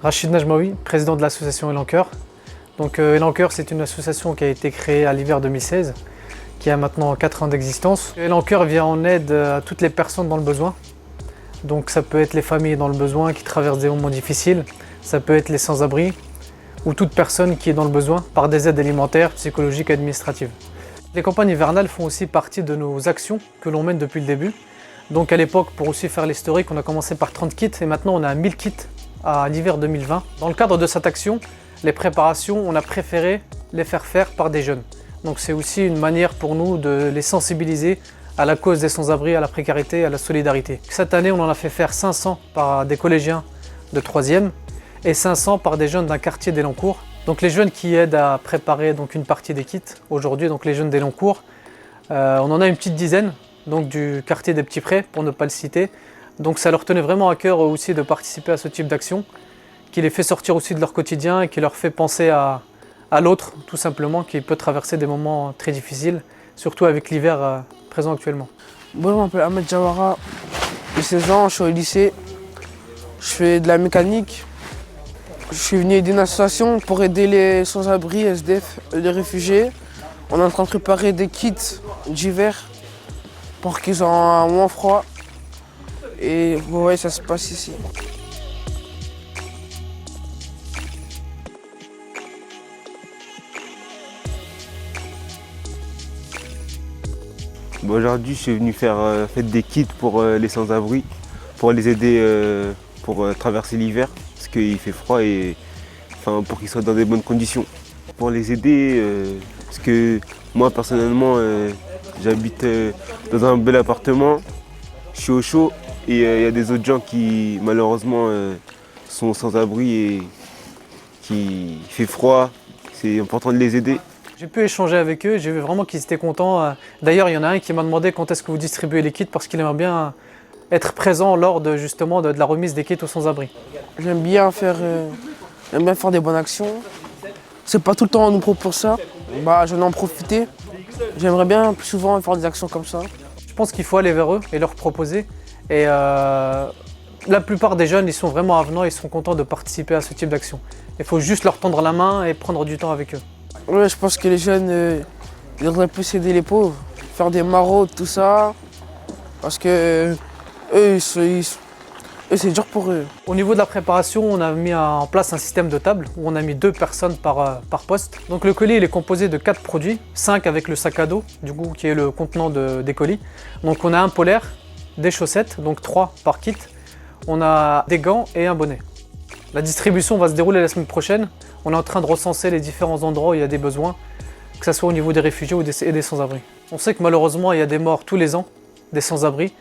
Rachid Najmaoui, président de l'association Élan Cœur. Donc Élan Cœur, c'est une association qui a été créée à l'hiver 2016, qui a maintenant 4 ans d'existence. Élan Cœur vient en aide à toutes les personnes dans le besoin. Donc ça peut être les familles dans le besoin qui traversent des moments difficiles, ça peut être les sans-abri ou toute personne qui est dans le besoin par des aides alimentaires, psychologiques et administratives. Les campagnes hivernales font aussi partie de nos actions que l'on mène depuis le début. Donc à l'époque, pour aussi faire l'historique, on a commencé par 30 kits et maintenant on a 1000 kits à l'hiver 2020. Dans le cadre de cette action, les préparations, on a préféré les faire faire par des jeunes. Donc c'est aussi une manière pour nous de les sensibiliser à la cause des sans-abri, à la précarité, à la solidarité. Cette année, on en a fait faire 500 par des collégiens de 3e et 500 par des jeunes d'un quartier d'Élancourt. Donc les jeunes qui aident à préparer donc une partie des kits aujourd'hui, donc les jeunes d'Élancourt, on en a une petite dizaine, donc du quartier des Petits Prés pour ne pas le citer. Donc ça leur tenait vraiment à cœur aussi de participer à ce type d'action, qui les fait sortir aussi de leur quotidien et qui leur fait penser à l'autre tout simplement, qui peut traverser des moments très difficiles, surtout avec l'hiver présent actuellement. Bon, je m'appelle Ahmed Jawara, j'ai 16 ans, je suis au lycée, je fais de la mécanique. Je suis venu aider une association pour aider les sans-abri, SDF, les réfugiés. On est en train de préparer des kits d'hiver pour qu'ils aient un moins froid. Et vous voyez, ça se passe ici. Bon, aujourd'hui, je suis venu faire des kits pour les sans-abri, pour les aider pour traverser l'hiver, parce qu'il fait froid et pour qu'ils soient dans des bonnes conditions. Pour les aider, parce que moi personnellement, j'habite dans un bel appartement, je suis au chaud et il y a des autres gens qui malheureusement sont sans abri et qui fait froid. C'est important de les aider. J'ai pu échanger avec eux, j'ai vu vraiment qu'ils étaient contents. D'ailleurs, il y en a un qui m'a demandé quand est-ce que vous distribuez les kits parce qu'il aimerait bien être présent lors de, justement, de la remise des kits aux sans-abri. J'aime bien faire des bonnes actions. C'est pas tout le temps on nous propose ça. J'en ai en profiter. J'aimerais bien plus souvent faire des actions comme ça. Je pense qu'il faut aller vers eux et leur proposer. Et la plupart des jeunes, ils sont vraiment avenants, ils sont contents de participer à ce type d'action. Il faut juste leur tendre la main et prendre du temps avec eux. Ouais, je pense que les jeunes, ils devraient plus aider les pauvres, faire des maraudes, tout ça. Parce que eux, c'est dur pour eux. Au niveau de la préparation, on a mis en place un système de table où on a mis 2 personnes par poste. Donc le colis il est composé de 4 produits, 5 avec le sac à dos, du coup qui est le contenant des colis. Donc on a un polaire, des chaussettes, donc 3 par kit. On a des gants et un bonnet. La distribution va se dérouler la semaine prochaine. On est en train de recenser les différents endroits où il y a des besoins, que ce soit au niveau des réfugiés ou des sans-abri. On sait que malheureusement il y a des morts tous les ans, des sans-abri.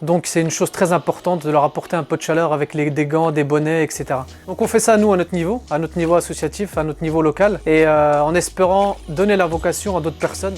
Donc c'est une chose très importante de leur apporter un peu de chaleur avec des gants, des bonnets, etc. Donc on fait ça nous à notre niveau associatif, à notre niveau local et en espérant donner la vocation à d'autres personnes.